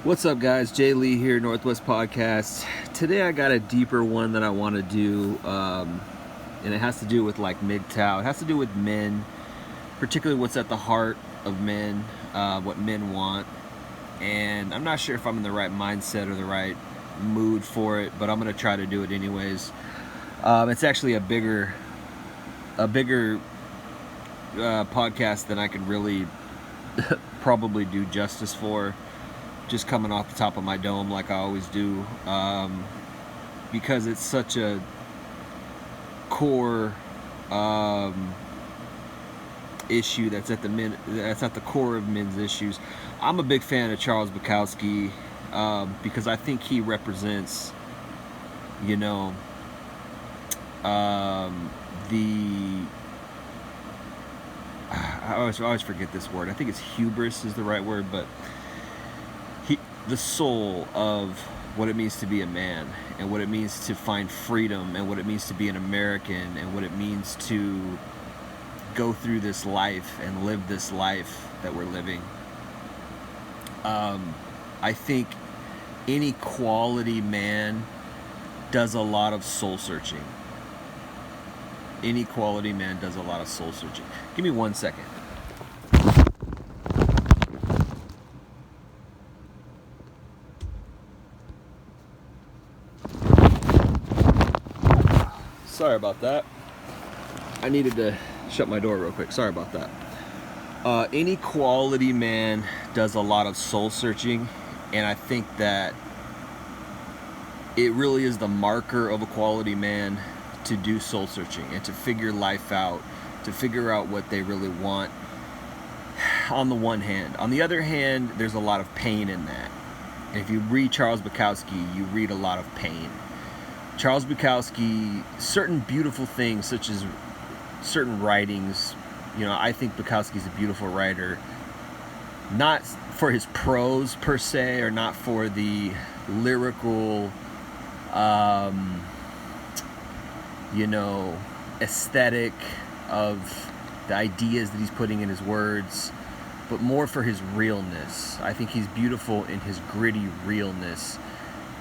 What's up, guys? Jay Lee here, Northwest Podcast. Today I got a deeper one that I want to do, and it has to do with like MGTOW. It has to do with men, particularly what's at the heart of men, what men want. And I'm not sure if I'm in the right mindset or the right mood for it, but I'm going to try to do it anyways. It's actually a bigger podcast than I could really probably do justice for, just coming off the top of my dome like I always do, because it's such a core issue that's at the core of men's issues. I'm a big fan of Charles Bukowski because I think he represents, I always forget this word. I think it's hubris is the right word, but the soul of what it means to be a man, and what it means to find freedom, and what it means to be an American, and what it means to go through this life and live this life that we're living. I think any quality man does a lot of soul searching. Any quality man does a lot of soul searching. Give me 1 second. Sorry about that. I needed to shut my door real quick. Sorry about that. Any quality man does a lot of soul searching, and I think that it really is the marker of a quality man to do soul searching and to figure life out, to figure out what they really want, on the one hand. On the other hand, there's a lot of pain in that. And if you read Charles Bukowski, you read a lot of pain. Charles Bukowski, certain beautiful things, such as certain writings, I think Bukowski's a beautiful writer, not for his prose per se, or not for the lyrical, aesthetic of the ideas that he's putting in his words, but more for his realness. I think he's beautiful in his gritty realness.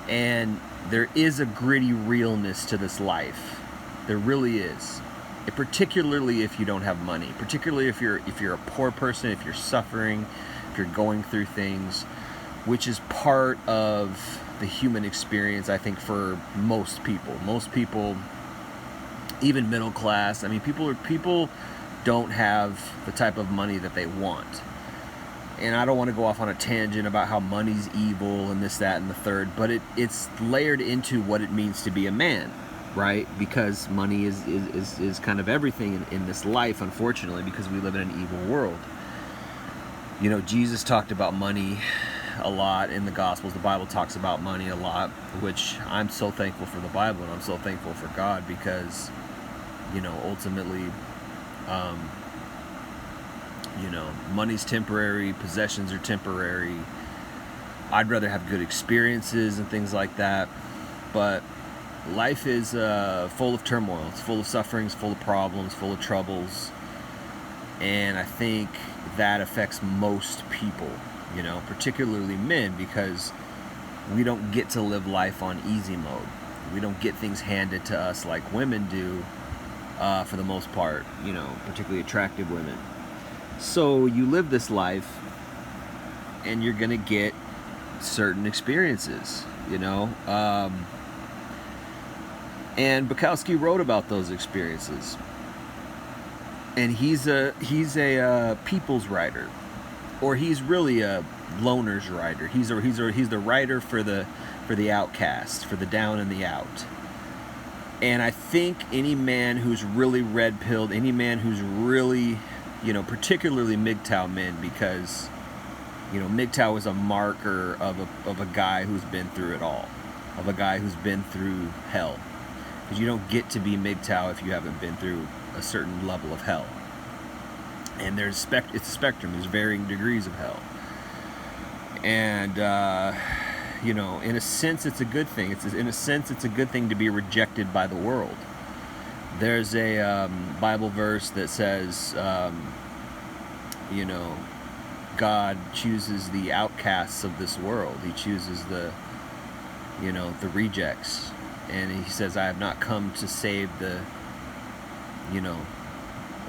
And there is a gritty realness to this life. There really is. And particularly if you don't have money. Particularly if you're a poor person, if you're suffering, if you're going through things, which is part of the human experience, I think, for most people. Most people, even middle class. I mean, people don't have the type of money that they want. And I don't want to go off on a tangent about how money's evil and this, that, and the third, but it's layered into what it means to be a man, right? Because money is kind of everything in this life, unfortunately, because we live in an evil world. Jesus talked about money a lot in the Gospels. The Bible talks about money a lot, which I'm so thankful for the Bible, and I'm so thankful for God, because, ultimately, money's temporary, possessions are temporary. I'd rather have good experiences and things like that. But life is full of turmoil. It's full of sufferings, full of problems, full of troubles. And I think that affects most people, particularly men, because we don't get to live life on easy mode. We don't get things handed to us like women do, for the most part, particularly attractive women. So you live this life, and you're going to get certain experiences, and Bukowski wrote about those experiences. And he's a people's writer, or he's really a loner's writer. He's the writer for the outcast, for the down and the out. And I think any man who's really red-pilled, any man who's really, particularly MGTOW men, because, MGTOW is a marker of a guy who's been through it all, of a guy who's been through hell. Because you don't get to be MGTOW if you haven't been through a certain level of hell. And it's a spectrum. There's varying degrees of hell. And, in a sense, it's a good thing. In a sense, it's a good thing to be rejected by the world. There's a Bible verse that says, God chooses the outcasts of this world. He chooses the rejects. And he says, I have not come to save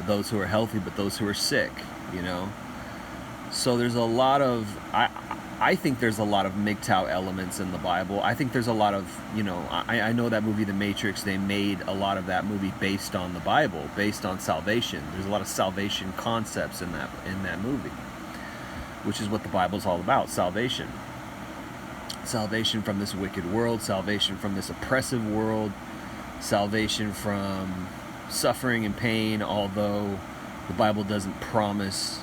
those who are healthy, but those who are sick, So there's a lot of, I think there's a lot of MGTOW elements in the Bible. I think there's a lot of, I know that movie, The Matrix, they made a lot of that movie based on the Bible, based on salvation. There's a lot of salvation concepts in that movie, which is what the Bible's all about, salvation. Salvation from this wicked world, salvation from this oppressive world, salvation from suffering and pain, although the Bible doesn't promise,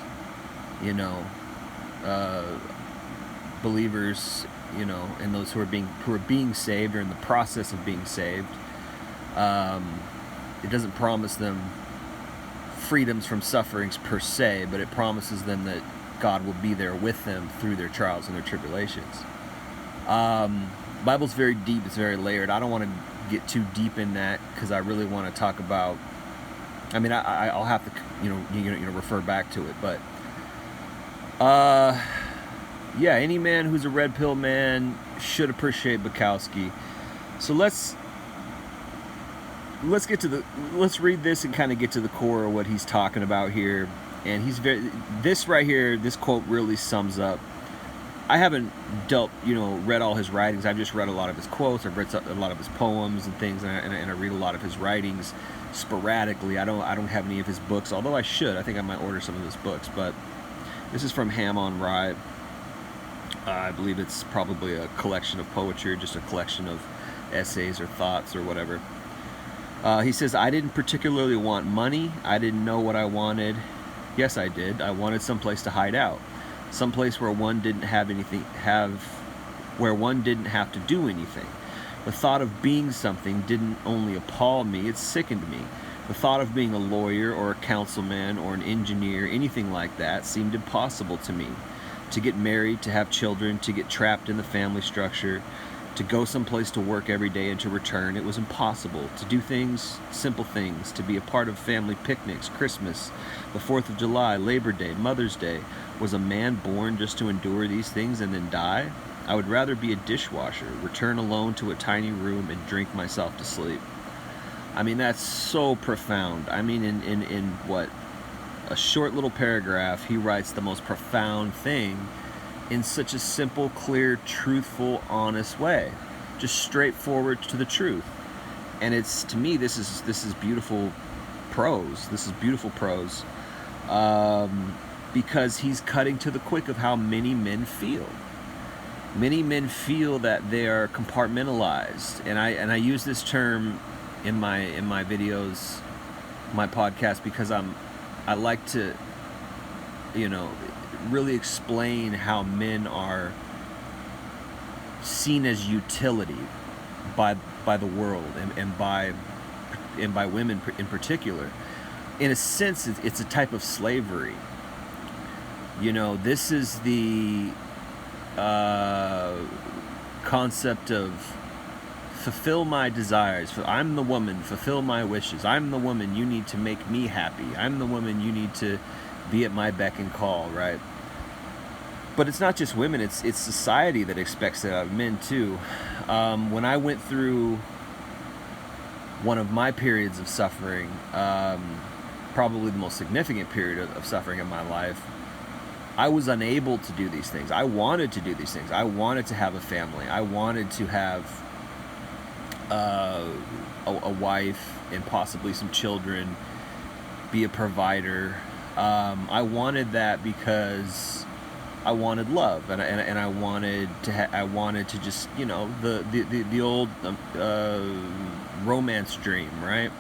believers, and those who are being saved or in the process of being saved, it doesn't promise them freedoms from sufferings per se, but it promises them that God will be there with them through their trials and their tribulations. Bible's very deep, it's very layered. I don't want to get too deep in that because I really want to talk about, I'll have to refer back to it, but any man who's a red pill man should appreciate Bukowski. So let's read this and kind of get to the core of what he's talking about here. And this quote really sums up. I haven't read all his writings. I've just read a lot of his quotes. I've read a lot of his poems and things, and I read a lot of his writings sporadically. I don't have any of his books, although I should. I think I might order some of his books. But this is from Ham on Rye. I believe it's probably a collection of poetry, just a collection of essays or thoughts or whatever. He says, I didn't particularly want money. I didn't know what I wanted. Yes, I did. I wanted someplace to hide out. Someplace where one didn't have to do anything. The thought of being something didn't only appall me, it sickened me. The thought of being a lawyer or a councilman or an engineer, anything like that, seemed impossible to me. To get married, to have children, to get trapped in the family structure, to go someplace to work every day and to return, it was impossible. To do things, simple things, to be a part of family picnics, Christmas, the 4th of July, Labor Day, Mother's Day. Was a man born just to endure these things and then die? I would rather be a dishwasher, return alone to a tiny room and drink myself to sleep. That's so profound. In what, a short little paragraph, he writes the most profound thing in such a simple, clear, truthful, honest way. Just straightforward to the truth. And it's, to me, this is beautiful prose. This is beautiful prose. Because he's cutting to the quick of how many men feel. Many men feel that they are compartmentalized. And I use this term in my videos, my podcast, because I like to, really explain how men are seen as utility by the world and by women in particular. In a sense, it's a type of slavery. This is the concept of fulfill my desires. I'm the woman, fulfill my wishes. I'm the woman, you need to make me happy. I'm the woman, you need to be at my beck and call, right? But it's not just women, it's society that expects it out of men too. When I went through one of my periods of suffering, probably the most significant period of suffering in my life, I was unable to do these things. I wanted to do these things. I wanted to have a family. I wanted to have a wife and possibly some children, be a provider. I wanted that because I wanted love, and I wanted to just, the old romance dream, right?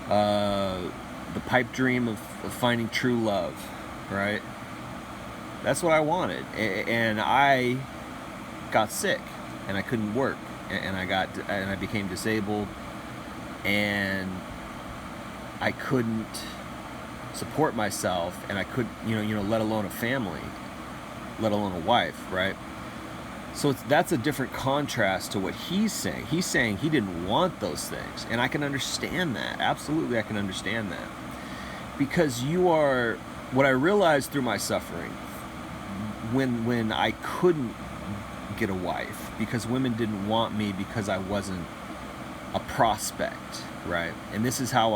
The pipe dream of finding true love, right? That's what I wanted, and I got sick, and I couldn't work, and I became disabled, and I couldn't support myself, and I couldn't, let alone a family, let alone a wife, right? So that's a different contrast to what he's saying. He's saying he didn't want those things, and I can understand that. Absolutely, I can understand that, because you are what I realized through my suffering, when I couldn't get a wife because women didn't want me because I wasn't a prospect, right? And this is how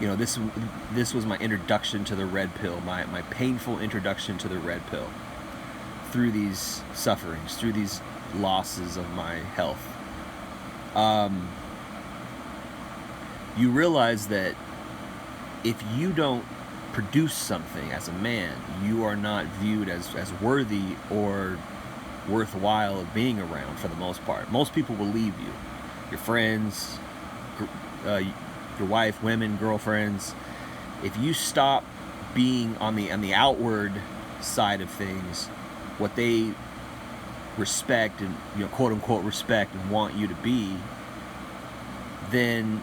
this was my introduction to the red pill, my painful introduction to the red pill, through these sufferings, through these losses of my health. You realize that if you don't produce something as a man, you are not viewed as worthy or worthwhile of being around for the most part. Most people will leave you. Your friends, your wife, women, girlfriends. If you stop being on the outward side of things, what they respect and, quote unquote respect and want you to be, then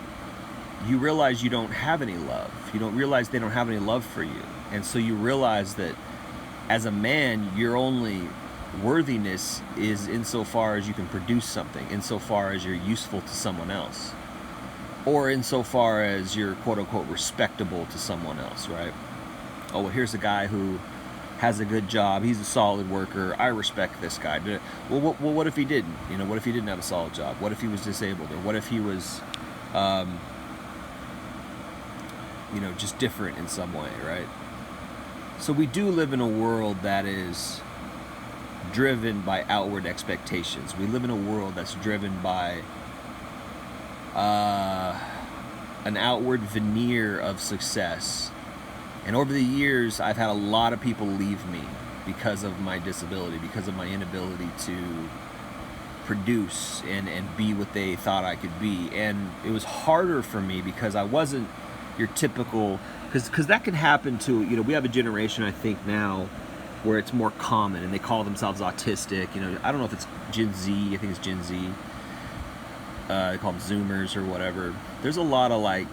you realize you don't have any love. You don't realize they don't have any love for you. And so you realize that as a man, your only worthiness is insofar as you can produce something, insofar as you're useful to someone else, or insofar as you're quote unquote respectable to someone else, right? Oh, well, here's a guy who has a good job. He's a solid worker. I respect this guy. Well, what if he didn't? What if he didn't have a solid job? What if he was disabled? Or what if he was just different in some way, right? So we do live in a world that is driven by outward expectations. We live in a world that's driven by an outward veneer of success. And over the years, I've had a lot of people leave me because of my disability, because of my inability to produce and be what they thought I could be. And it was harder for me because I wasn't your typical, because that can happen to, we have a generation, I think now, where it's more common and they call themselves autistic. I don't know if it's Gen Z, I think it's Gen Z. They call them Zoomers or whatever. There's a lot of like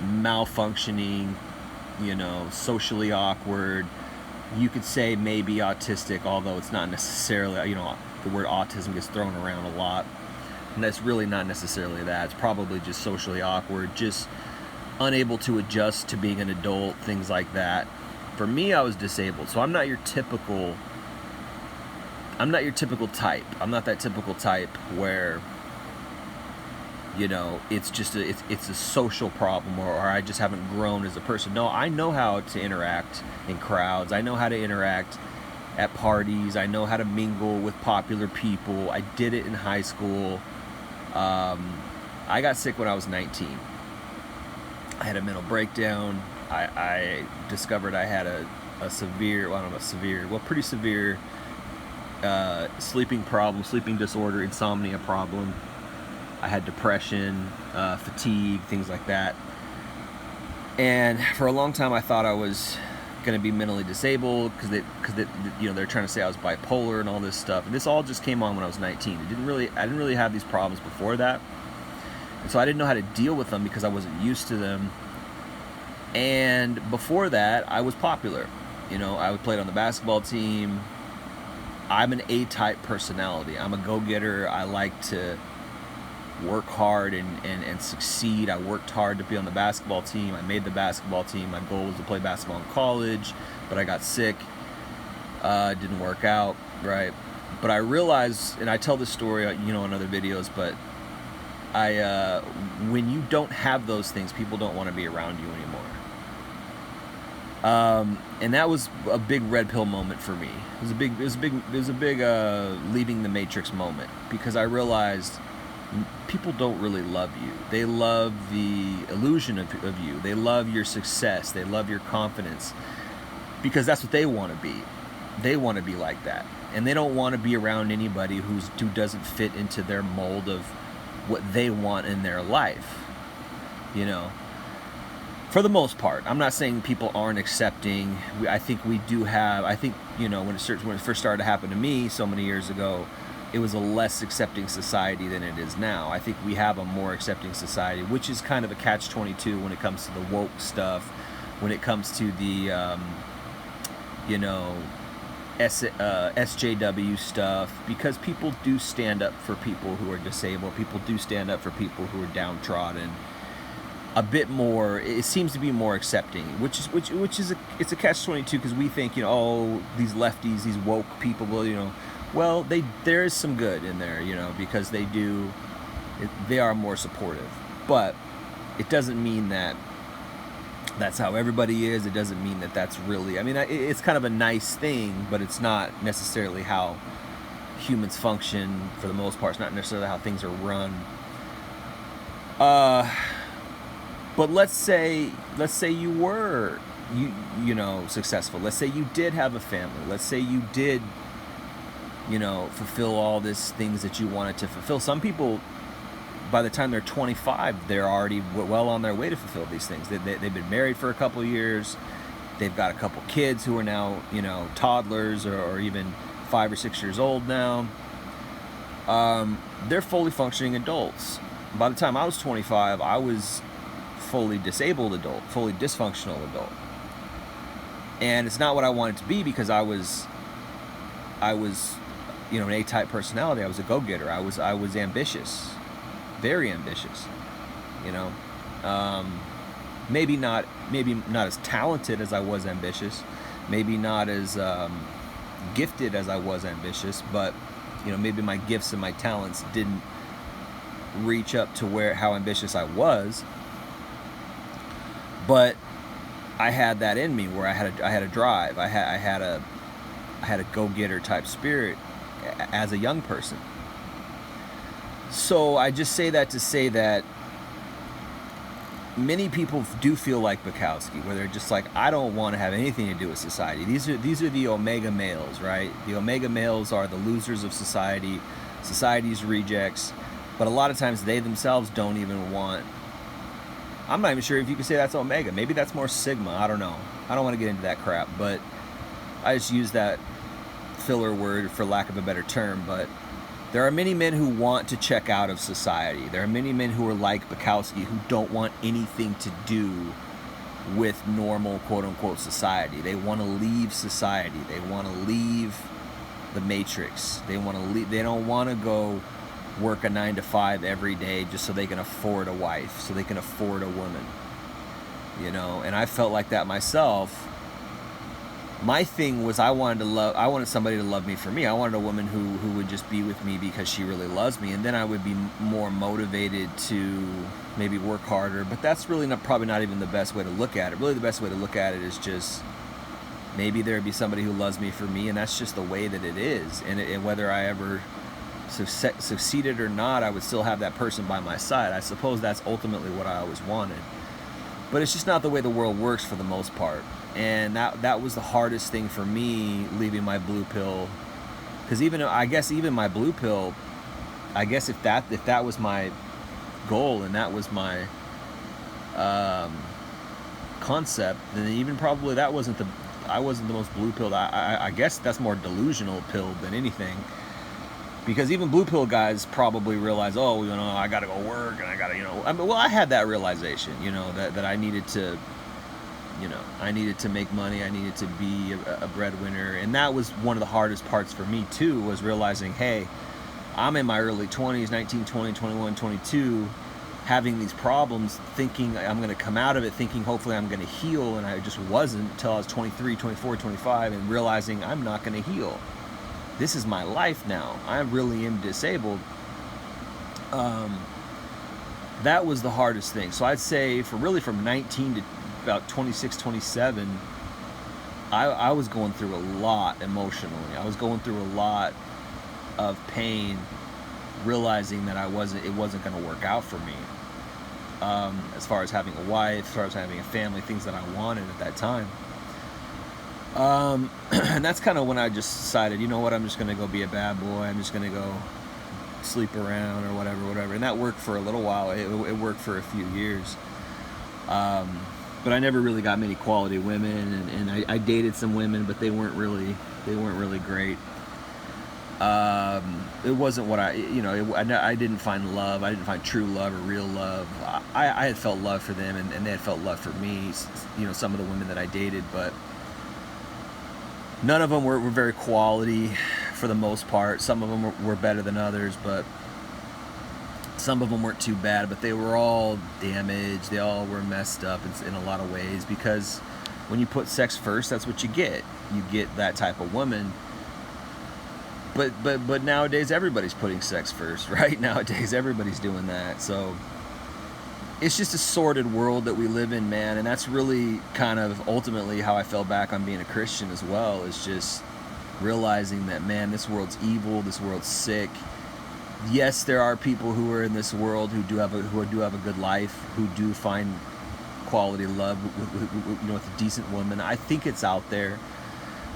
malfunctioning, socially awkward. You could say maybe autistic, although it's not necessarily, the word autism gets thrown around a lot. And that's really not necessarily that. It's probably just socially awkward, just unable to adjust to being an adult, things like that. For me, I was disabled, so I'm not your typical type. I'm not that typical type where, it's just it's a social problem or I just haven't grown as a person. No, I know how to interact in crowds. I know how to interact at parties. I know how to mingle with popular people. I did it in high school. I got sick when I was 19. I had a mental breakdown. I discovered I had a severe, pretty severe sleeping problem, sleeping disorder, insomnia problem. I had depression, fatigue, things like that. And for a long time, I thought I was going to be mentally disabled because they're trying to say I was bipolar and all this stuff. And this all just came on when I was 19. I didn't really have these problems before that. And so I didn't know how to deal with them because I wasn't used to them. And before that, I was popular. I played on the basketball team. I'm an A-type personality. I'm a go-getter. I like to work hard and succeed. I worked hard to be on the basketball team. I made the basketball team. My goal was to play basketball in college, but I got sick. It didn't work out, right? But I realized, and I tell this story, in other videos, but when you don't have those things, people don't want to be around you anymore. And that was a big red pill moment for me. It was a big leaving the matrix moment, because I realized people don't really love you. They love the illusion of you. They love your success. They love your confidence, because that's what they want to be. They want to be like that, and they don't want to be around anybody who doesn't fit into their mold of what they want in their life. For the most part. I'm not saying people aren't accepting. I think we do have. I think when it first started to happen to me so many years ago, it was a less accepting society than it is now. I think we have a more accepting society, which is kind of a catch-22 when it comes to the woke stuff, when it comes to the SJW stuff, because people do stand up for people who are disabled. People do stand up for people who are downtrodden. a bit more. It seems to be more accepting, which is it's a catch-22, because we think, oh, these lefties, these woke people, well, there is some good in there, because they are more supportive, but it doesn't mean that that's how everybody is. It doesn't mean that that's really, it's kind of a nice thing, but it's not necessarily how humans function for the most part. It's not necessarily how things are run. But let's say you were successful. Let's say you did have a family. Let's say you did fulfill all these things that you wanted to fulfill. Some people, by the time they're 25, they're already well on their way to fulfill these things. They've been married for a couple of years. They've got a couple kids who are now, toddlers or even 5 or 6 years old now. They're fully functioning adults. By the time I was 25, I was fully disabled adult, fully dysfunctional adult. And it's not what I wanted to be, because I was an A-type personality. I was a go-getter. I was ambitious. Very ambitious, maybe not as talented as I was ambitious, maybe not as gifted as I was ambitious, but maybe my gifts and my talents didn't reach up to how ambitious I was. But I had that in me, where I had a drive. I had a go-getter type spirit as a young person. So I just say that to say that many people do feel like Bukowski, where they're just like, I don't want to have anything to do with society. These are the omega males, right? The omega males are the losers of society, society's rejects. But a lot of times they themselves don't even want. I'm not even sure if you could say that's omega. Maybe that's more sigma. I don't know. I don't want to get into that crap, but I just use that filler word for lack of a better term. But there are many men who want to check out of society. There are many men who are like Bukowski, who don't want anything to do with normal, quote-unquote, society. They want to leave society. They want to leave the matrix. They want to leave. They don't want to go work a 9-to-5 every day just so they can afford a wife, so they can afford a woman. And I felt like that myself. My thing was I wanted somebody to love me for me. I wanted a woman who would just be with me because she really loves me, and then I would be more motivated to maybe work harder. But that's really probably not even the best way to look at it. Really, the best way to look at it is just maybe there'd be somebody who loves me for me, and that's just the way that it is. And whether I ever succeeded or not, I would still have that person by my side. I suppose that's ultimately what I always wanted. But it's just not the way the world works for the most part. And that was the hardest thing for me, leaving my blue pill. Because even my blue pill, I guess if that was my goal and that was my concept, then even probably I wasn't the most blue pilled. I guess that's more delusional pilled than anything. Because even blue pill guys probably realize, I gotta go work and I gotta, I had that realization, that I needed to. I needed to make money. I needed to be a breadwinner. And that was one of the hardest parts for me, too, was realizing, hey, I'm in my early 20s, 19, 20, 21, 22, having these problems, thinking I'm going to come out of it, thinking hopefully I'm going to heal. And I just wasn't until I was 23, 24, 25, and realizing I'm not going to heal. This is my life now. I really am disabled. That was the hardest thing. So I'd say from 19 to about 26, 27, I was going through a lot emotionally. I was going through a lot of pain, realizing that it wasn't going to work out for me. As far as having a wife, as far as having a family, things that I wanted at that time. And that's kind of when I just decided, I'm just going to go be a bad boy. I'm just going to go sleep around or whatever. And that worked for a little while. It worked for a few years. But I never really got many quality women, and I dated some women, but they weren't really great. It wasn't what I didn't find love. I didn't find true love or real love. I had felt love for them, and they had felt love for me. Some of the women that I dated, but none of them were very quality for the most part. Some of them were better than others, but Some of them weren't too bad, but they were all damaged. They all were messed up in a lot of ways, because when you put sex first, that's what you get. You get that type of woman. But nowadays everybody's putting sex first, right? Nowadays everybody's doing that. So it's just a sordid world that we live in, man. And that's really kind of ultimately how I fell back on being a Christian as well, is just realizing that, man, this world's evil, this world's sick. Yes, there are people who are in this world who do have a good life, who do find quality love with a decent woman. I think it's out there.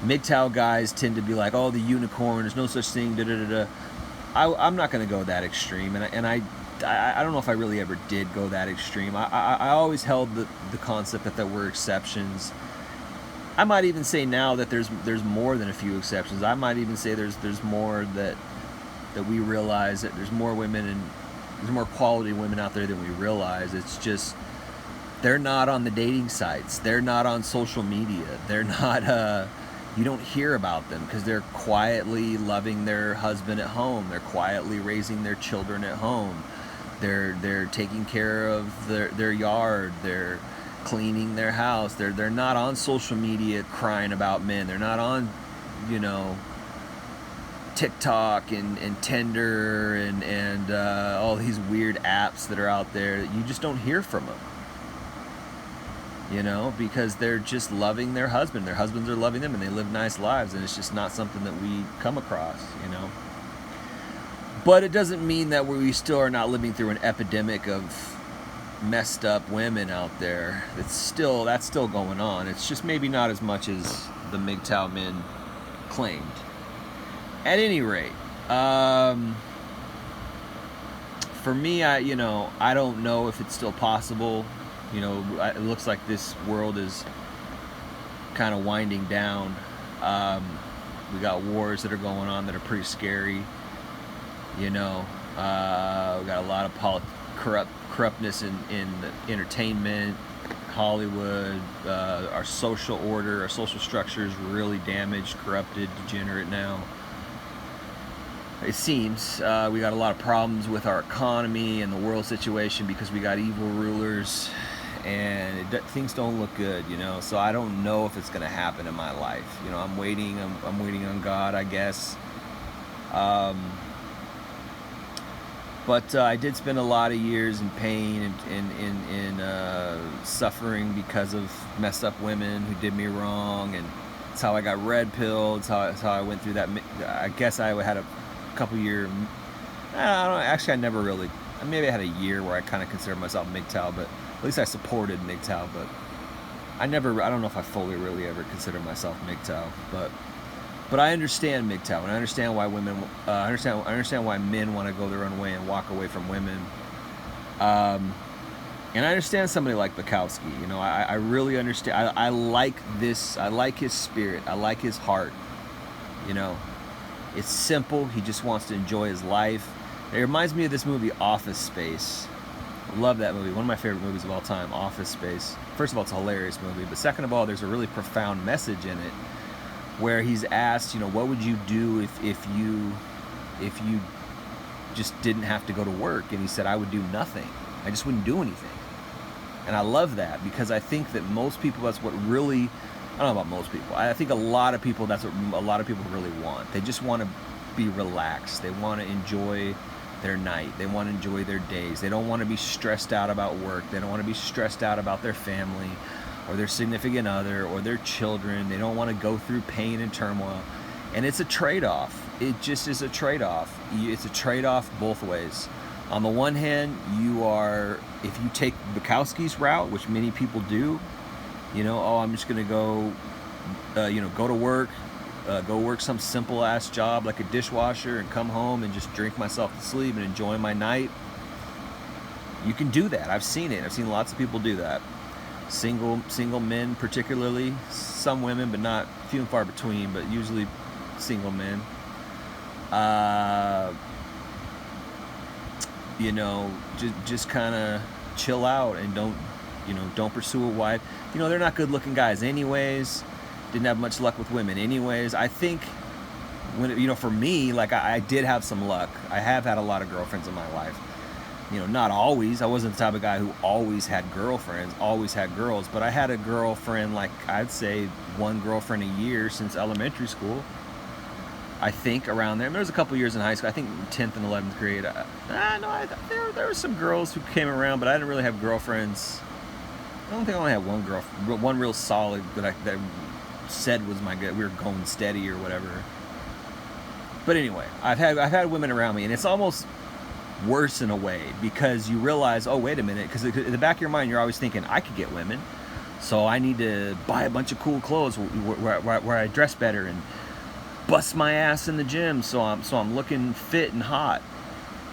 MGTOW guys tend to be like, oh, the unicorn, there's no such thing, da da da da. I'm not going to go that extreme, and I don't know if I really ever did go that extreme. I always held the concept that there were exceptions. I might even say now that there's more than a few exceptions. I might even say there's more that we realize, that there's more women and there's more quality women out there than we realize. It's just they're not on the dating sites. They're not on social media. They're not. You don't hear about them because they're quietly loving their husband at home. They're quietly raising their children at home. They're taking care of their yard. They're cleaning their house. They're not on social media crying about men. They're not on, TikTok and Tinder and all these weird apps that are out there that you just don't hear from them. Because they're just loving their husband. Their husbands are loving them, and they live nice lives, and it's just not something that we come across, But it doesn't mean that we still are not living through an epidemic of messed up women out there. That's still going on. It's just maybe not as much as the MGTOW men claimed. At any rate, for me, I don't know if it's still possible. It looks like this world is kind of winding down. We got wars that are going on that are pretty scary. We got a lot of corruptness in entertainment, Hollywood. Our social order, our social structure is really damaged, corrupted, degenerate now. It seems we got a lot of problems with our economy and the world situation because we got evil rulers, and things don't look good, So I don't know if it's going to happen in my life. I'm waiting. I'm waiting on God, I guess. But I did spend a lot of years in pain and suffering because of messed up women who did me wrong, and it's how I got red pilled. It's how I went through that. I guess I had a couple year. I don't know. Actually, I never really. Maybe I had a year where I kind of considered myself MGTOW, but at least I supported MGTOW. But I don't know if I fully really ever considered myself MGTOW. But I understand MGTOW, and I understand why women. I understand why men want to go their own way and walk away from women. And I understand somebody like Bukowski. I really understand. I like this. I like his spirit. I like his heart. It's simple. He just wants to enjoy his life. It reminds me of this movie, Office Space. I love that movie. One of my favorite movies of all time, Office Space. First of all, it's a hilarious movie. But second of all, there's a really profound message in it where he's asked, what would you do if you just didn't have to go to work? And he said, I would do nothing. I just wouldn't do anything. And I love that because I think that most people, that's what really... I don't know about most people. I think a lot of people, that's what a lot of people really want. They just want to be relaxed. They want to enjoy their night. They want to enjoy their days. They don't want to be stressed out about work. They don't want to be stressed out about their family or their significant other or their children. They don't want to go through pain and turmoil. And it's a trade-off. It just is a trade-off. It's a trade-off both ways. On the one hand, if you take Bukowski's route, which many people do, I'm just going to go, go to work, go work some simple ass job like a dishwasher and come home and just drink myself to sleep and enjoy my night. You can do that. I've seen it. I've seen lots of people do that. Single men particularly, some women, but not few and far between, but usually single men. Just kind of chill out and don't pursue a wife. They're not good looking guys anyways. Didn't have much luck with women anyways. I think for me, like I did have some luck. I have had a lot of girlfriends in my life. not always. I wasn't the type of guy who always had girlfriends, always had girls, but I had a girlfriend, like I'd say one girlfriend a year since elementary school. I think around there. There was a couple years in high school. I think 10th and 11th grade. There were some girls who came around, but I didn't really have girlfriends. I don't think I only had one girlfriend, one real solid that said was my good. We were going steady or whatever. But anyway, I've had women around me, and it's almost worse in a way, because you realize, oh, wait a minute, because in the back of your mind you're always thinking, I could get women, so I need to buy a bunch of cool clothes where I dress better and bust my ass in the gym so I'm looking fit and hot.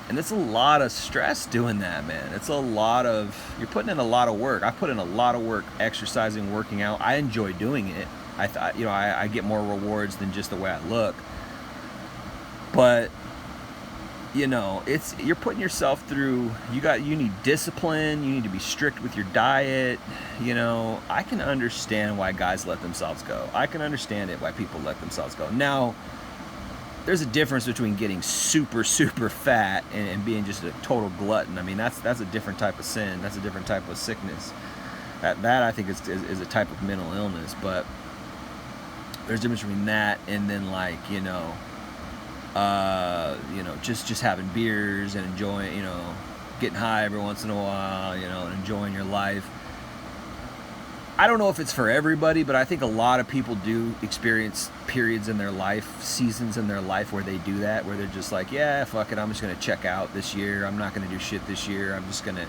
And it's a lot of stress doing that, man. You're putting in a lot of work. I put in a lot of work exercising, working out. I enjoy doing it. I get more rewards than just the way I look. But you're putting yourself through. You need discipline. You need to be strict with your diet. I can understand why guys let themselves go. I can understand it why people let themselves go. Now, there's a difference between getting super, super fat and being just a total glutton. I mean, that's a different type of sin. That's a different type of sickness. That I think is a type of mental illness. But there's a difference between that and then just having beers and enjoying, getting high every once in a while, and enjoying your life. I don't know if it's for everybody, but I think a lot of people do experience periods in their life, seasons in their life where they do that, where they're just like, yeah, fuck it, I'm just going to check out this year. I'm not going to do shit this year. I'm just going to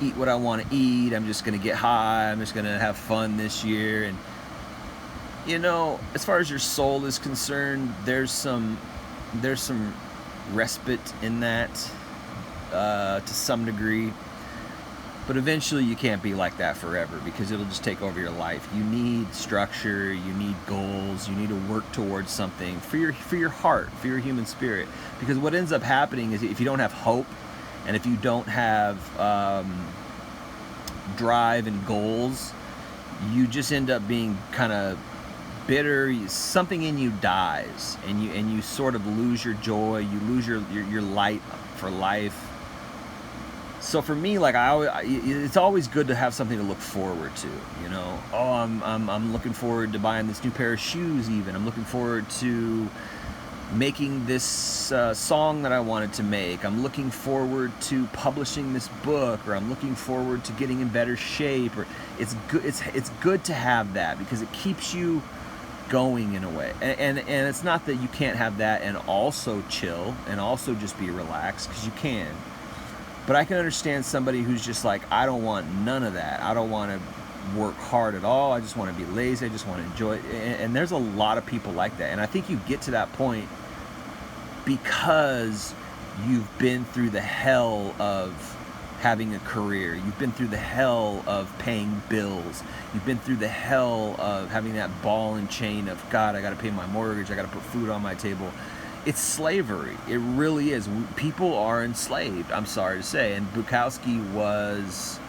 eat what I want to eat. I'm just going to get high. I'm just going to have fun this year. And, as far as your soul is concerned, there's some respite in that to some degree. But eventually you can't be like that forever, because it'll just take over your life. You need structure, you need goals, you need to work towards something for your heart, for your human spirit. Because what ends up happening is, if you don't have hope, and if you don't have drive and goals, you just end up being kind of bitter. Something in you dies, and you sort of lose your joy, you lose your light for life. So for me, it's always good to have something to look forward to. I'm looking forward to buying this new pair of shoes. Even I'm looking forward to making this song that I wanted to make. I'm looking forward to publishing this book, or I'm looking forward to getting in better shape. Or it's good. It's good to have that, because it keeps you going in a way. And it's not that you can't have that and also chill and also just be relaxed, because you can. But I can understand somebody who's just like, I don't want none of that. I don't want to work hard at all. I just want to be lazy. I just want to enjoy it. And there's a lot of people like that. And I think you get to that point because you've been through the hell of having a career. You've been through the hell of paying bills. You've been through the hell of having that ball and chain of, God, I got to pay my mortgage. I got to put food on my table. It's slavery. It really is. People are enslaved, I'm sorry to say. And Bukowski was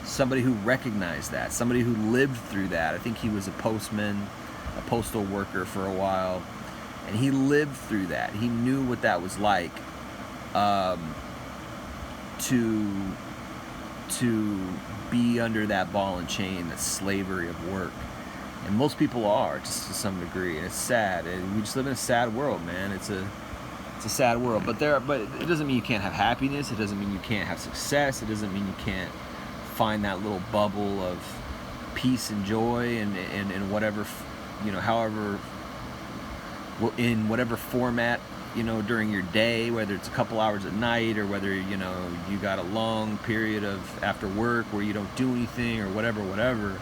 somebody who recognized that, somebody who lived through that. I think he was a postman, a postal worker for a while, and he lived through that. He knew what that was like, to be under that ball and chain, that slavery of work. And most people are, just to some degree, and it's sad. And we just live in a sad world, man. It's a sad world. But it doesn't mean you can't have happiness. It doesn't mean you can't have success. It doesn't mean you can't find that little bubble of peace and joy and whatever, however, in whatever format, during your day, whether it's a couple hours at night or whether, you got a long period of after work where you don't do anything or whatever.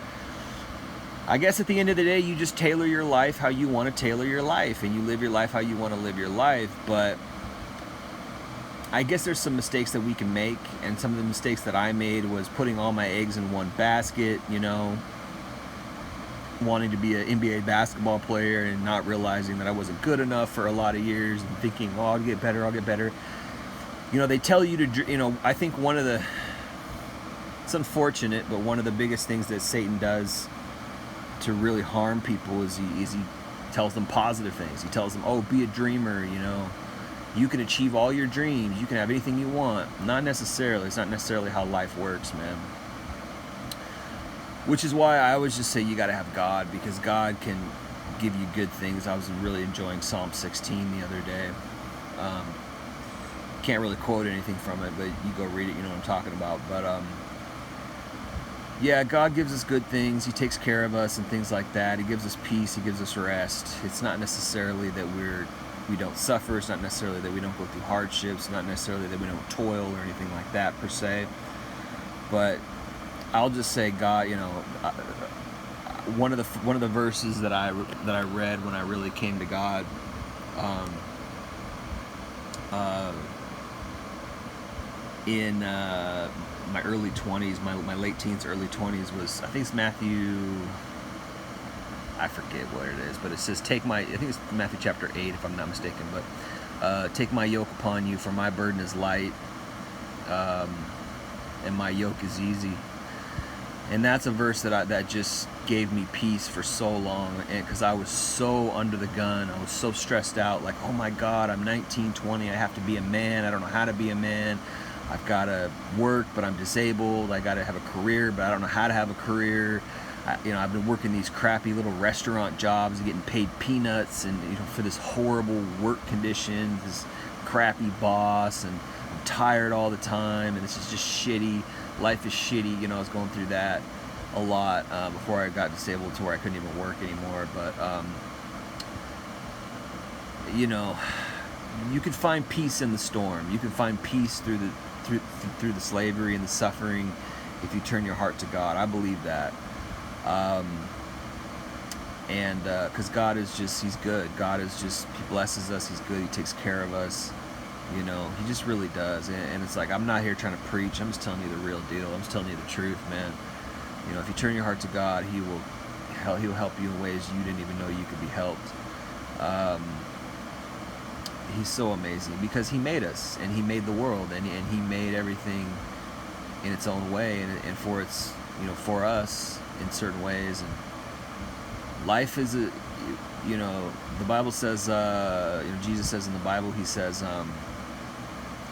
I guess at the end of the day, you just tailor your life how you want to tailor your life, and you live your life how you want to live your life. But I guess there's some mistakes that we can make, and some of the mistakes that I made was putting all my eggs in one basket, wanting to be an NBA basketball player and not realizing that I wasn't good enough for a lot of years, and thinking, oh, I'll get better. They tell you to, I think it's unfortunate, but one of the biggest things that Satan does to really harm people is he tells them positive things. He tells them, oh, be a dreamer, you can achieve all your dreams, you can have anything you want. Not necessarily. It's not necessarily how life works, man. Which is why I always just say you got to have God, because God can give you good things. I was really enjoying Psalm 16 the other day. Can't really quote anything from it, but you go read it, you know what I'm talking about. But yeah, God gives us good things. He takes care of us and things like that. He gives us peace. He gives us rest. It's not necessarily that we don't suffer. It's not necessarily that we don't go through hardships. It's not necessarily that we don't toil or anything like that per se. But I'll just say, God, you know, one of the verses that I read when I really came to God, in my early 20s, my late teens, early 20s, was, I think it's Matthew, I forget what it is, but it says, I think it's Matthew chapter 8 if I'm not mistaken, but take my yoke upon you, for my burden is light, and my yoke is easy. And that's a verse that just gave me peace for so long, and because I was so under the gun, I was so stressed out, like, oh my God, I'm 19, 20, I have to be a man, I don't know how to be a man, I've got to work, but I'm disabled, I got to have a career, but I don't know how to have a career. I've been working these crappy little restaurant jobs, getting paid peanuts, and for this horrible work condition, this crappy boss, and I'm tired all the time, and this is just shitty. Life is shitty. I was going through that a lot before I got disabled to where I couldn't even work anymore. But you can find peace in the storm. You can find peace through the slavery and the suffering if you turn your heart to God. I believe that. And because God is just, He's good. God is just, He blesses us. He's good. He takes care of us. He just really does. And it's like, I'm not here trying to preach. I'm just telling you the real deal. I'm just telling you the truth, man. If you turn your heart to God, He'll help you in ways you didn't even know you could be helped. He's so amazing because He made us, and He made the world, and He made everything in its own way, and for its, for us in certain ways. And life is the Bible says, Jesus says in the Bible, He says,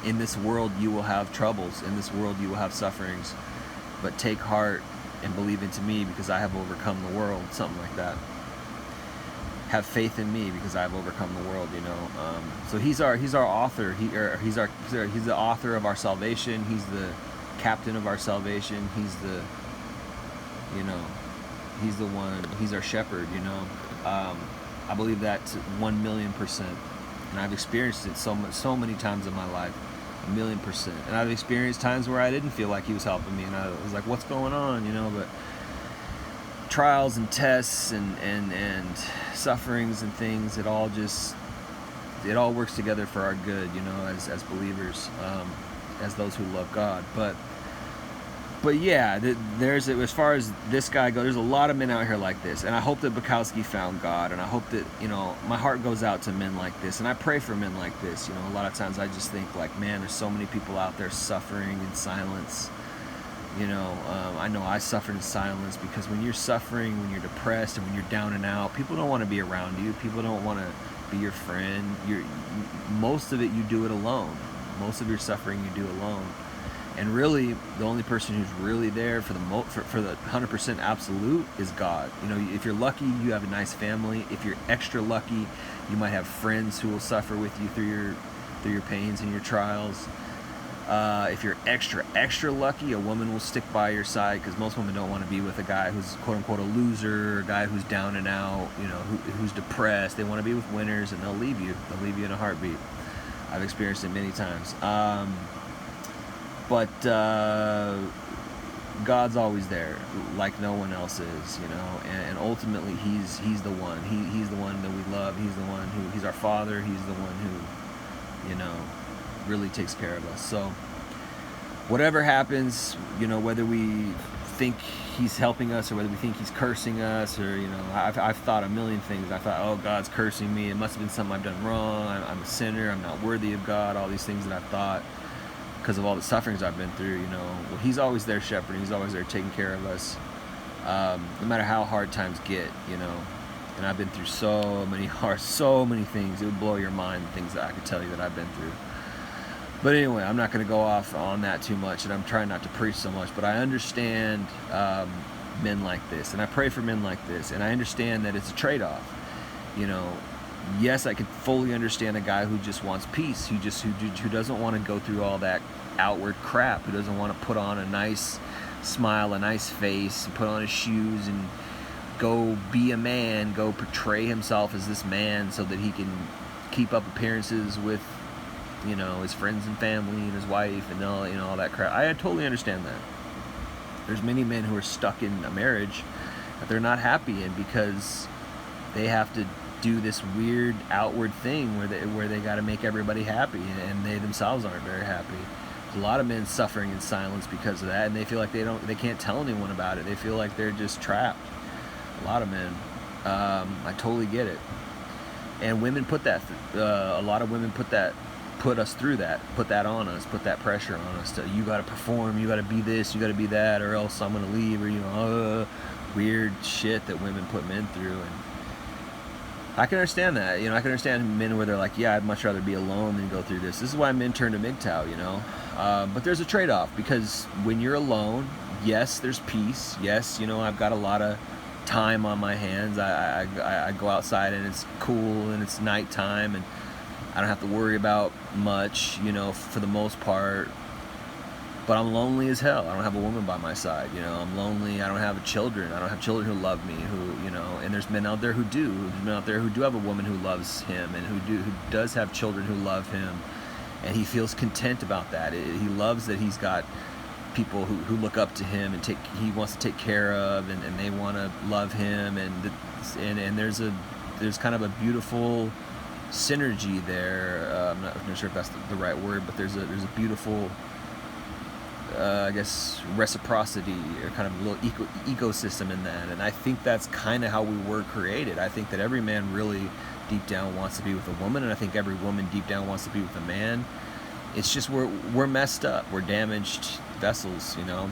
in this world you will have troubles, in this world you will have sufferings, but take heart and believe into me because I have overcome the world, something like that. Have faith in me because I've overcome the world, So He's our author. He's the author of our salvation. He's the captain of our salvation. He's the one. He's our shepherd. I believe that 1,000,000%, and I've experienced it so many times in my life, 1,000,000%. And I've experienced times where I didn't feel like He was helping me, and I was like, "What's going on?" But trials and tests and sufferings and things, it all works together for our good, as believers, as those who love God. But yeah, as far as this guy goes, there's a lot of men out here like this, and I hope that Bukowski found God, and I hope that, my heart goes out to men like this, and I pray for men like this. A lot of times I just think, like, man, there's so many people out there suffering in silence. I know I suffered in silence, because when you're suffering, when you're depressed, and when you're down and out, people don't want to be around you. People don't want to be your friend. Most of it, you do it alone. Most of your suffering, you do alone. And really, the only person who's really there for the 100% absolute is God. If you're lucky, you have a nice family. If you're extra lucky, you might have friends who will suffer with you through your pains and your trials. If you're extra lucky, a woman will stick by your side, because most women don't want to be with a guy who's quote unquote a loser, or a guy who's down and out, who's depressed. They want to be with winners, and they'll leave you. They'll leave you in a heartbeat. I've experienced it many times. But God's always there, like no one else is, and ultimately He's the one. He's the one that we love. He's the one He's our Father. He's the one who, really takes care of us. So whatever happens, whether we think He's helping us or whether we think He's cursing us, or I've thought a million things. I thought, oh, God's cursing me. It must have been something I've done wrong. I'm a sinner. I'm not worthy of God. All these things that I've thought, because of all the sufferings I've been through. Well, He's always there shepherding. He's always there taking care of us, no matter how hard times get. And I've been through so many things. It would blow your mind, the things that I could tell you that I've been through. But anyway, I'm not going to go off on that too much, and I'm trying not to preach so much, but I understand men like this, and I pray for men like this, and I understand that it's a trade-off. You know, yes, I can fully understand a guy who just wants peace, who doesn't want to go through all that outward crap, who doesn't want to put on a nice smile, a nice face, and put on his shoes and go be a man, go portray himself as this man so that he can keep up appearances with, you know, his friends and family and his wife and all, you know, all that crap. I totally understand that. There's many men who are stuck in a marriage that they're not happy in because they have to do this weird outward thing where they got to make everybody happy, and they themselves aren't very happy. There's a lot of men suffering in silence because of that, and they feel like they can't tell anyone about it. They feel like they're just trapped. A lot of men. I totally get it. And women put that. A lot of women put us through that. Put that on us. Put that pressure on us. You got to perform. You got to be this. You got to be that, or else I'm gonna leave. Or, you know, weird shit that women put men through. And I can understand that. You know, I can understand men where they're like, yeah, I'd much rather be alone than go through this. This is why men turn to MGTOW. You know, but there's a trade-off, because when you're alone, yes, there's peace. Yes, you know, I've got a lot of time on my hands. I go outside and it's cool and it's nighttime and I don't have to worry about much, you know, for the most part. But I'm lonely as hell. I don't have a woman by my side, you know. I'm lonely. I don't have children. I don't have children who love me, who, you know, and there's men out there who do. There's men out there who do have a woman who loves him and who does have children who love him, and he feels content about that. He loves that he's got people who look up to him and he wants to take care of, and they want to love him, and there's kind of a beautiful synergy there. I'm not sure if that's the right word, but there's a beautiful I guess reciprocity, or kind of a little ecosystem in that. And I think that's kind of how we were created. I think that every man really deep down wants to be with a woman, and I think every woman deep down wants to be with a man. It's just we're messed up. We're damaged vessels, you know.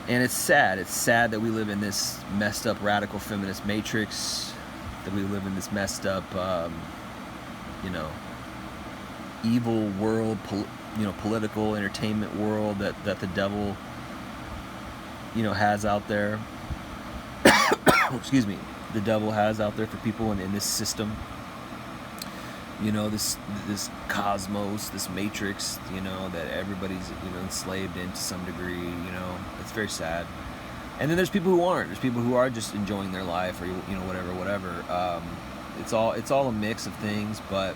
And it's sad. It's sad that we live in this messed up radical feminist matrix, that we live in this messed up, you know, evil world, political entertainment world that the devil, you know, has out there. Excuse me. The devil has out there for people in this system. You know, this cosmos, this matrix, you know, that everybody's, you know, enslaved in to some degree, you know. It's very sad. And then there's people who aren't. There's people who are just enjoying their life, or, you know, whatever. It's all a mix of things, but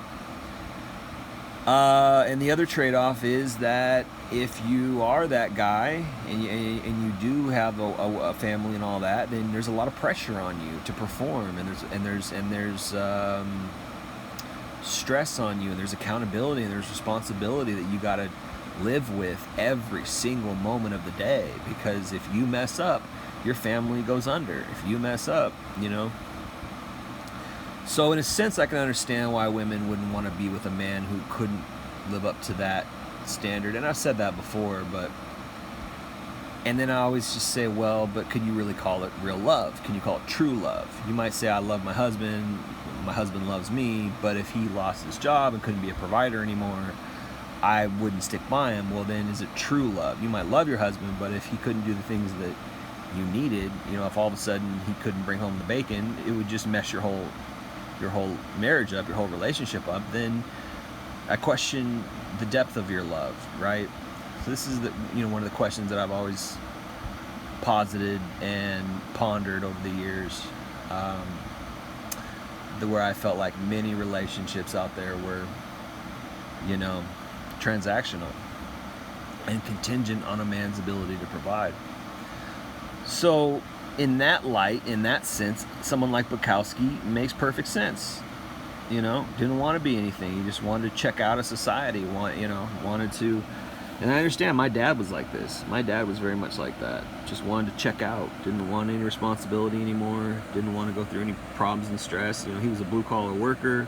and the other trade-off is that if you are that guy and you do have a family and all that, then there's a lot of pressure on you to perform, and there's stress on you, and there's accountability, and there's responsibility that you got to live with every single moment of the day, because if you mess up, your family goes under. If you mess up, you know. So in a sense, I can understand why women wouldn't want to be with a man who couldn't live up to that standard. And I've said that before, and then I always just say, well, but could you really call it real love? Can you call it true love? You might say, I love my husband loves me, but if he lost his job and couldn't be a provider anymore, I wouldn't stick by him. Well, then is it true love? You might love your husband, but if he couldn't do the things that you needed, you know, if all of a sudden he couldn't bring home the bacon, it would just mess your whole marriage up, your whole relationship up. Then I question the depth of your love, right? So this is one of the questions that I've always posited and pondered over the years, where I felt like many relationships out there were, you know, transactional and contingent on a man's ability to provide. So in that light, in that sense, someone like Bukowski makes perfect sense. You know, didn't want to be anything. He just wanted to check out of society. Wanted to. And I understand, my dad was like this. My dad was very much like that. Just wanted to check out. Didn't want any responsibility anymore. Didn't want to go through any problems and stress. You know, he was a blue-collar worker,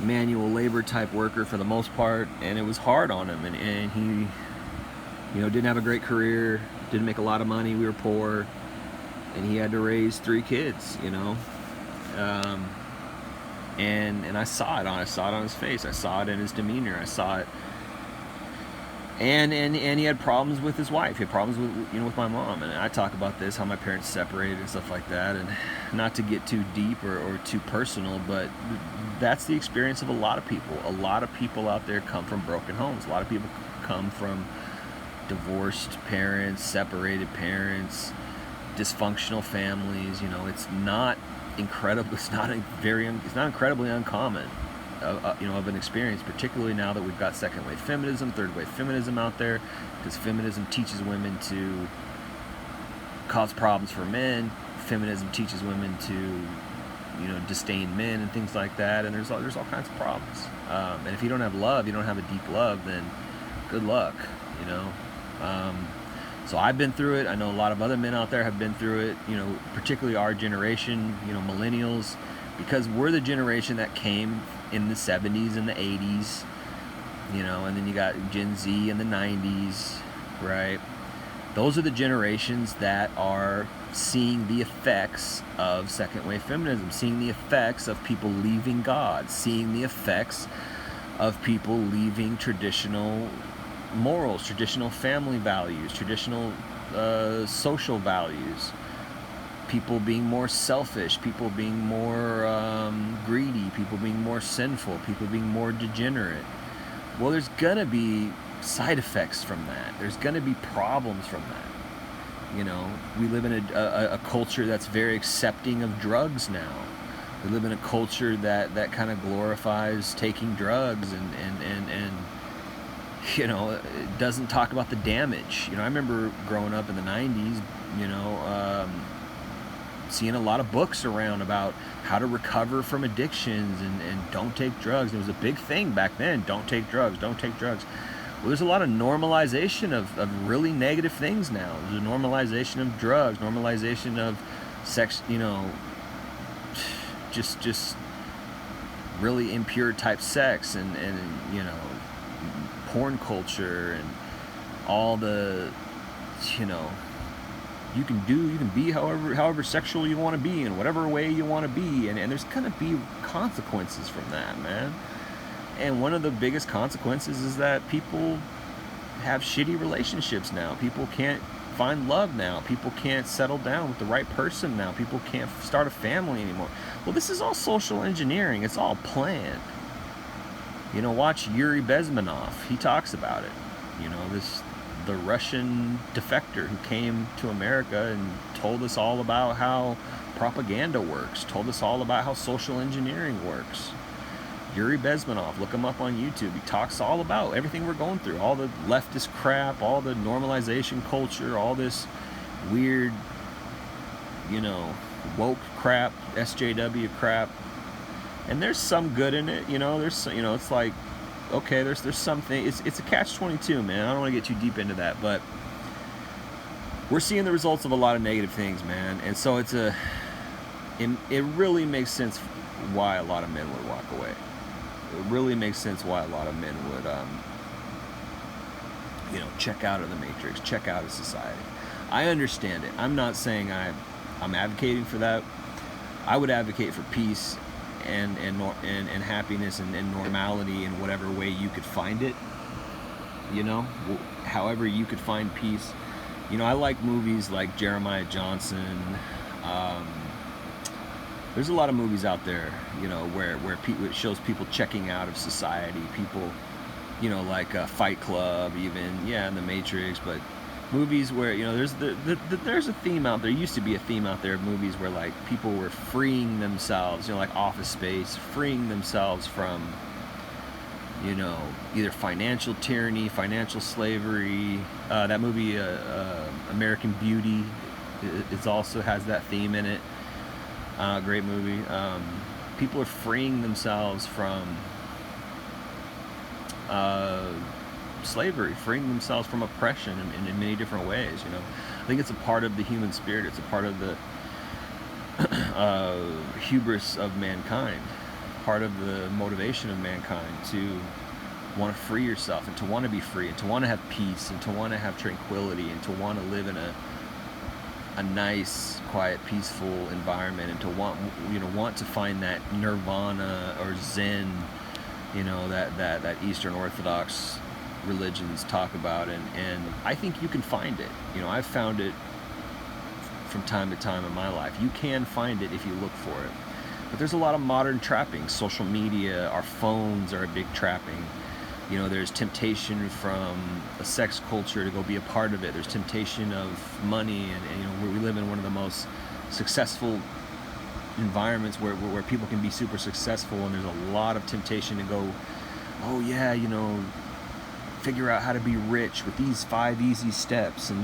manual labor type worker for the most part, and it was hard on him. And he, you know, didn't have a great career, didn't make a lot of money. We were poor. and he had to raise 3 kids, you know. Um, and I saw it on his face. I saw it in his demeanor. I saw it. And he had problems with his wife. He had problems with, you know, with my mom. And I talk about this, how my parents separated and stuff like that. And not to get too deep or too personal, but that's the experience of a lot of people. A lot of people out there come from broken homes. A lot of people come from divorced parents, separated parents, dysfunctional families. You know, it's not incredible. It's not incredibly uncommon. You know, of an experience, particularly now that we've got second wave feminism, third wave feminism out there, because feminism teaches women to cause problems for men. Feminism teaches women to, you know, disdain men and things like that. And there's all kinds of problems. And if you don't have love, you don't have a deep love, then good luck. You know. So I've been through it. I know a lot of other men out there have been through it. You know, particularly our generation. You know, millennials, because we're the generation that came in the 70s and the 80s, you know, and then you got Gen Z in the 90s, right? Those are the generations that are seeing the effects of second wave feminism, seeing the effects of people leaving God, seeing the effects of people leaving traditional morals, traditional family values, traditional social values. People being more selfish, people being more greedy, people being more sinful, people being more degenerate. Well, there's gonna be side effects from that. There's gonna be problems from that. You know, we live in a culture that's very accepting of drugs now. We live in a culture that kind of glorifies taking drugs and you know, it doesn't talk about the damage. You know, I remember growing up in the 90s, you know, seeing a lot of books around about how to recover from addictions and don't take drugs. It was a big thing back then. Don't take drugs. Don't take drugs. Well, there's a lot of normalization of really negative things now. There's a normalization of drugs, normalization of sex, you know, just really impure type sex and you know, porn culture and all the, you know, you can be however sexual you want to be in whatever way you want to be, and there's gonna be consequences from that, man. And one of the biggest consequences is that people have shitty relationships now. People can't find love now. People can't settle down with the right person now. People can't start a family anymore. Well, this is all social engineering. It's all planned. You know, watch Yuri Bezmenov. He talks about it. You know, the Russian defector who came to America and told us all about how propaganda works, told us all about how social engineering works. Yuri Bezmenov, look him up on YouTube. He talks all about everything we're going through, all the leftist crap, all the normalization culture, all this weird, you know, woke crap, SJW crap. And there's some good in it, you know, there's, you know, it's like, okay, there's something, it's a catch-22, man. I don't want to get too deep into that, but we're seeing the results of a lot of negative things, man. And so it really makes sense why a lot of men would walk away. It really makes sense why a lot of men would, you know, check out of the matrix, check out of society. I understand it. I'm not saying I'm advocating for that. I would advocate for peace and happiness and normality in whatever way you could find it, you know, however you could find peace. You know, I like movies like Jeremiah Johnson. There's a lot of movies out there, you know, where it shows people checking out of society. People, you know, like Fight Club, even, yeah, and The Matrix, but movies where, you know, there's a theme out there. Used to be a theme out there of movies where like people were freeing themselves, you know, like Office Space, freeing themselves from, you know, either financial tyranny, financial slavery. That movie, American Beauty, it also has that theme in it. Great movie. People are freeing themselves from slavery, freeing themselves from oppression in many different ways. You know, I think it's a part of the human spirit. It's a part of the hubris of mankind, part of the motivation of mankind to want to free yourself and to want to be free and to want to have peace and to want to have tranquility and to want to live in a nice, quiet, peaceful environment, and to want to find that nirvana or zen, that Eastern Orthodox religions talk about, and I think you can find it. I've found it from time to time in my life. You can find it if you look for it. But there's a lot of modern trappings. Social media, our phones are a big trapping. There's temptation from a sex culture to go be a part of it. There's temptation of money, and we live in one of the most successful environments where people can be super successful, and there's a lot of temptation to go, oh yeah, figure out how to be rich with these 5 easy steps, and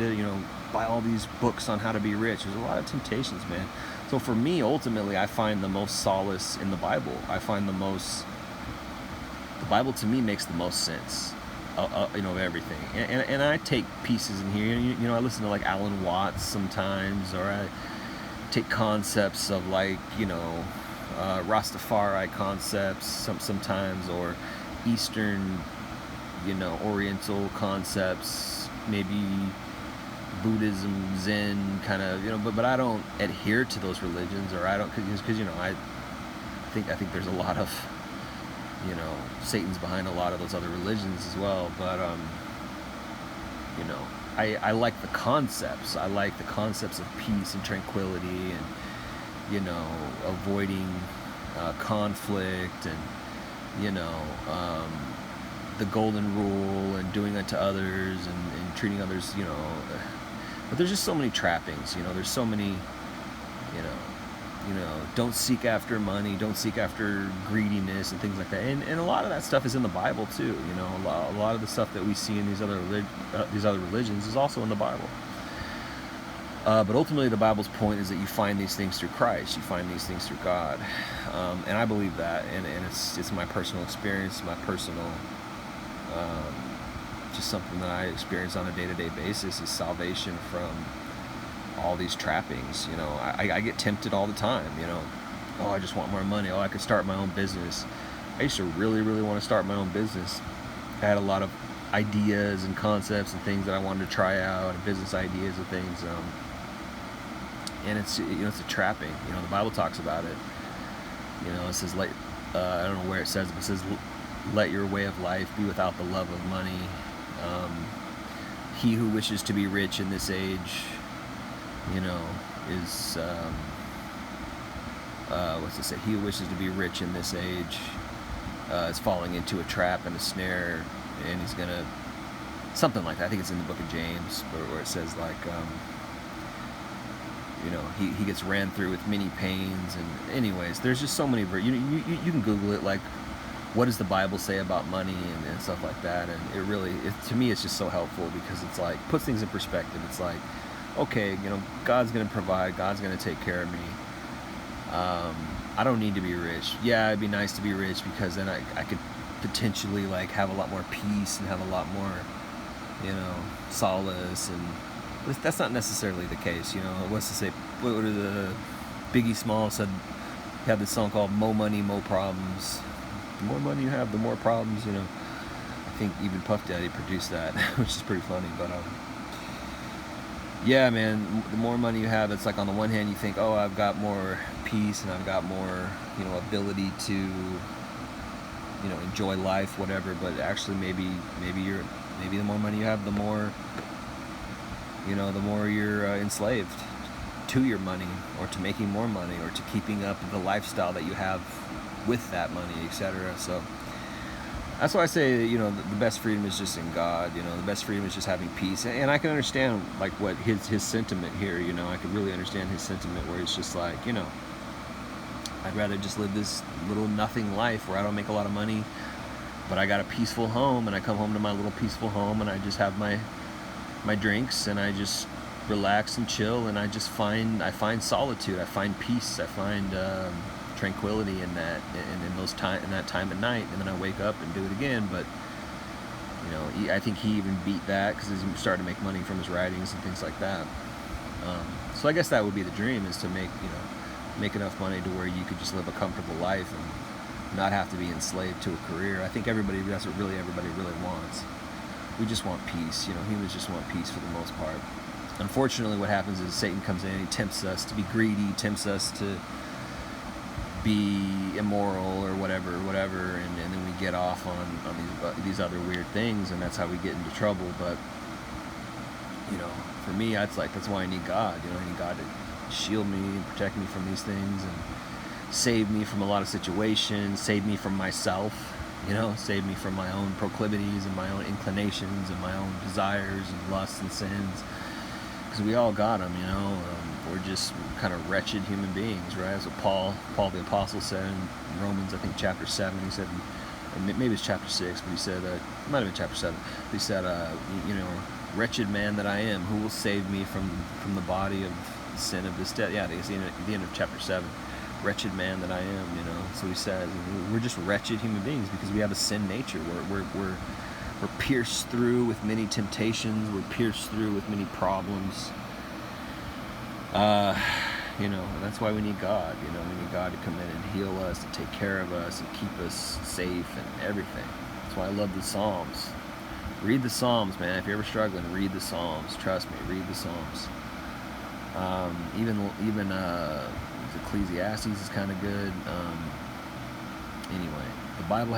buy all these books on how to be rich. There's a lot of temptations, man. So for me, ultimately, I find the most solace in the Bible. The Bible to me makes the most sense, of everything. And I take pieces in here. I listen to like Alan Watts sometimes, or I take concepts of like, Rastafari concepts sometimes, or Eastern, Oriental concepts, maybe Buddhism, Zen kind of, but I don't adhere to those religions, or I don't, because I think there's a lot of, Satan's behind a lot of those other religions as well. But I like the concepts. I like the concepts of peace and tranquility, and avoiding conflict, and the golden rule, and doing unto others, and treating others, but there's just so many trappings. There's so many, don't seek after money, don't seek after greediness and things like that. And a lot of that stuff is in the Bible too. A lot of the stuff that we see in these other religions is also in the Bible. But ultimately, the Bible's point is that you find these things through Christ. You find these things through God. And I believe that. And it's my personal experience, my personal, just something that I experience on a day-to-day basis, is salvation from all these trappings. I get tempted all the time. Oh, I just want more money. Oh, I could start my own business. I used to really, really want to start my own business. I had a lot of ideas and concepts and things that I wanted to try out, and business ideas and things. And it's it's a trapping. The Bible talks about it. It says, I don't know where it says it, but it says, let your way of life be without the love of money. He who wishes to be rich in this age, is what's it say? He who wishes to be rich in this age is falling into a trap and a snare, and he's gonna, something like that. I think it's in the book of James, where it says like, he gets ran through with many pains. And anyways, there's just so many. You can Google it, like, what does the Bible say about money, and stuff like that. And to me, it's just so helpful, because it's like, puts things in perspective. It's like, okay, God's going to provide, God's going to take care of me. I don't need to be rich. Yeah, it'd be nice to be rich, because then I could potentially like have a lot more peace and have a lot more, solace. And that's not necessarily the case. What's to say, what are the Biggie Smalls said, he had this song called Mo Money, Mo Problems. The more money you have, the more problems. I think even Puff Daddy produced that, which is pretty funny. But yeah, man, the more money you have, it's like, on the one hand you think, oh, I've got more peace, and I've got more, ability to, enjoy life, whatever. But actually, maybe the more money you have, the more you're enslaved to your money, or to making more money, or to keeping up the lifestyle that you have with that money, etc. So that's why I say, the best freedom is just in God. The best freedom is just having peace. And I can understand like what his sentiment here. I could really understand his sentiment, where it's just like, I'd rather just live this little nothing life where I don't make a lot of money, but I got a peaceful home, and I come home to my little peaceful home, and I just have my drinks, and I just relax and chill, and I find solitude, I find peace, I find tranquility in that, in that time at night, and then I wake up and do it again. But I think he even beat that, because he started to make money from his writings and things like that. So I guess that would be the dream, is to make enough money to where you could just live a comfortable life and not have to be enslaved to a career. I think that's what everybody really wants. We just want peace. Humans just want peace for the most part. Unfortunately, what happens is Satan comes in and he tempts us to be greedy, tempts us to be immoral or whatever, and then we get off on these other weird things, and that's how we get into trouble. But for me, that's why I need God. I need God to shield me and protect me from these things and save me from a lot of situations, save me from myself, save me from my own proclivities and my own inclinations and my own desires and lusts and sins, because we all got them. We're just kind of wretched human beings, right? That's what Paul the Apostle said in Romans, I think chapter 7. He said, or maybe it's chapter 6, but he said, it might have been chapter 7. But he said, wretched man that I am, who will save me from the body of sin of this death? Yeah, it's the end of chapter 7. Wretched man that I am, So he says, we're just wretched human beings because we have a sin nature. We're pierced through with many temptations. We're pierced through with many problems. And that's why we need God. We need God to come in and heal us, to take care of us, and keep us safe and everything. That's why I love the Psalms. Read the Psalms, man. If you're ever struggling, read the Psalms. Trust me, read the Psalms. Even Ecclesiastes is kind of good. Anyway, the Bible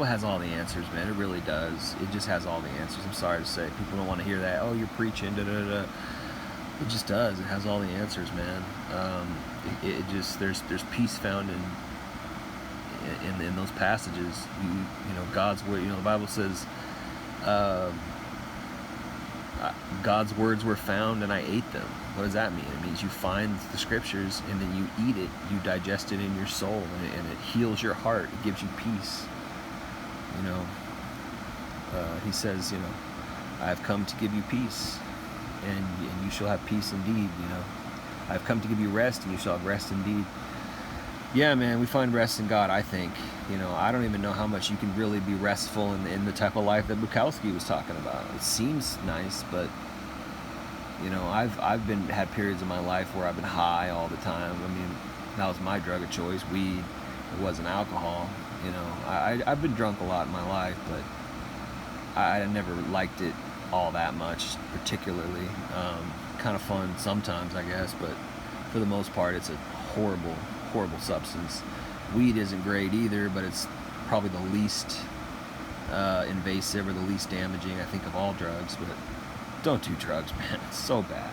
has all the answers, man. It really does. It just has all the answers. I'm sorry to say, people don't want to hear that. Oh, you're preaching, da da da. It just does. It has all the answers, man. It just there's peace found in those passages. God's word. The Bible says, God's words were found and I ate them. What does that mean? It means you find the scriptures and then you eat it. You digest it in your soul, and it heals your heart. It gives you peace. He says, I have come to give you peace. And you shall have peace indeed. I've come to give you rest, and you shall have rest indeed. Yeah, man, we find rest in God, I think. I don't even know how much you can really be restful in the type of life that Bukowski was talking about. It seems nice, but I've had periods in my life where I've been high all the time. I mean, that was my drug of choice. Weed. It wasn't alcohol. I've been drunk a lot in my life, but I never liked it all that much, particularly. Kind of fun sometimes, I guess, but for the most part, it's a horrible substance. Weed isn't great either, but it's probably the least invasive or the least damaging, I think, of all drugs. But don't do drugs, man. It's so bad.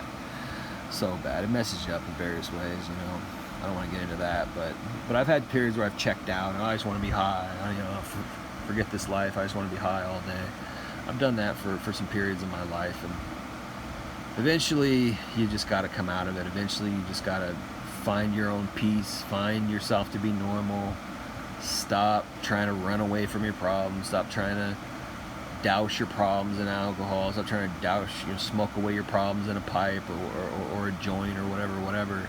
It messes you up in various ways. I don't want to get into that, but I've had periods where I've checked out and I just want to be high. Forget this life. I just want to be high all day. I've done that for some periods in my life, and eventually you just got to come out of it. Eventually you just got to find your own peace, find yourself to be normal, stop trying to run away from your problems, stop trying to douse your problems in alcohol, stop trying to smoke away your problems in a pipe or a joint or whatever.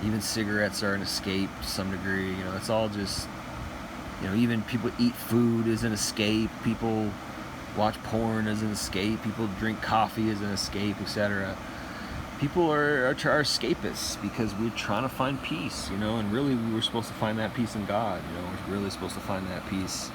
Even cigarettes are an escape to some degree. It's all just, even people eat food as an escape, people watch porn as an escape, people drink coffee as an escape, etc. People are escapists because we're trying to find peace, and really we were supposed to find that peace in God. We're really supposed to find that peace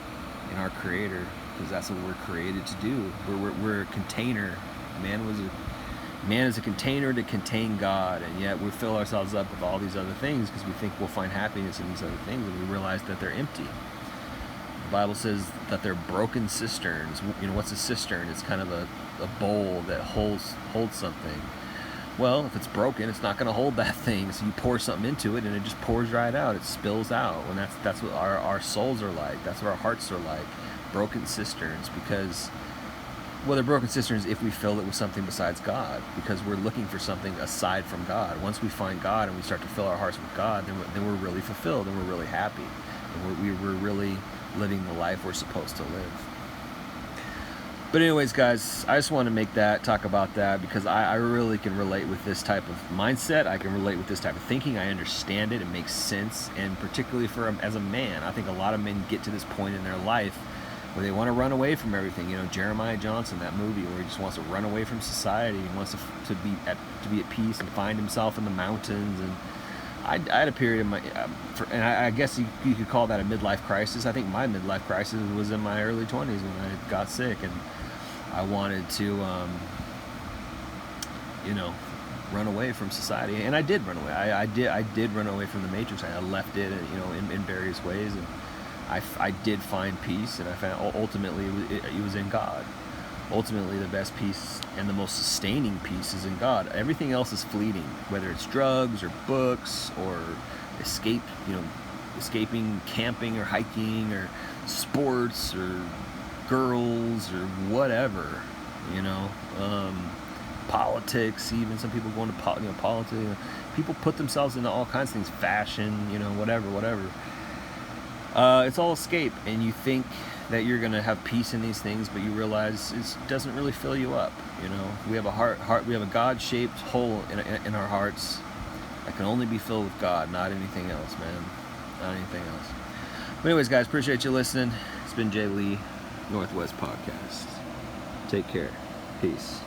in our Creator, because that's what we're created to do. We're a container. Man is a container to contain God, and yet we fill ourselves up with all these other things because we think we'll find happiness in these other things, and we realize that they're empty. The Bible says that they're broken cisterns. What's a cistern? It's kind of a bowl that holds something. Well, if it's broken, it's not going to hold that thing. So you pour something into it, and it just pours right out. It spills out. And that's what our souls are like. That's what our hearts are like. Broken cisterns. Because, they're broken cisterns if we fill it with something besides God. Because we're looking for something aside from God. Once we find God and we start to fill our hearts with God, then we're really fulfilled and we're really happy. And we're really living the life we're supposed to live. But anyways, guys, I just want to talk about that because I really can relate with this type of mindset. I can relate with this type of thinking. I understand it. It makes sense. And particularly as a man, I think a lot of men get to this point in their life where they want to run away from everything. Jeremiah Johnson, that movie where he just wants to run away from society. He wants to be at peace and find himself in the mountains. And I had a period in and I guess you could call that a midlife crisis. I think my midlife crisis was in my early 20s when I got sick, and I wanted to, you know, run away from society. And I did run away. I did run away from the Matrix. I left it, you know, in various ways. And I did find peace, and I found ultimately it was in God. Ultimately, the best peace and the most sustaining peace is in God. Everything else is fleeting, whether it's drugs or books or escaping camping or hiking or sports or girls or whatever, you know, politics. Even some people go into politics. You know, people put themselves into all kinds of things, fashion, you know, whatever. It's all escape, and you think that you're gonna have peace in these things, but you realize it doesn't really fill you up. You know, we have we have a God-shaped hole in our hearts that can only be filled with God, not anything else, man. Not anything else. But anyways, guys, appreciate you listening. It's been Jay Lee, Northwest Podcast. Take care. Peace.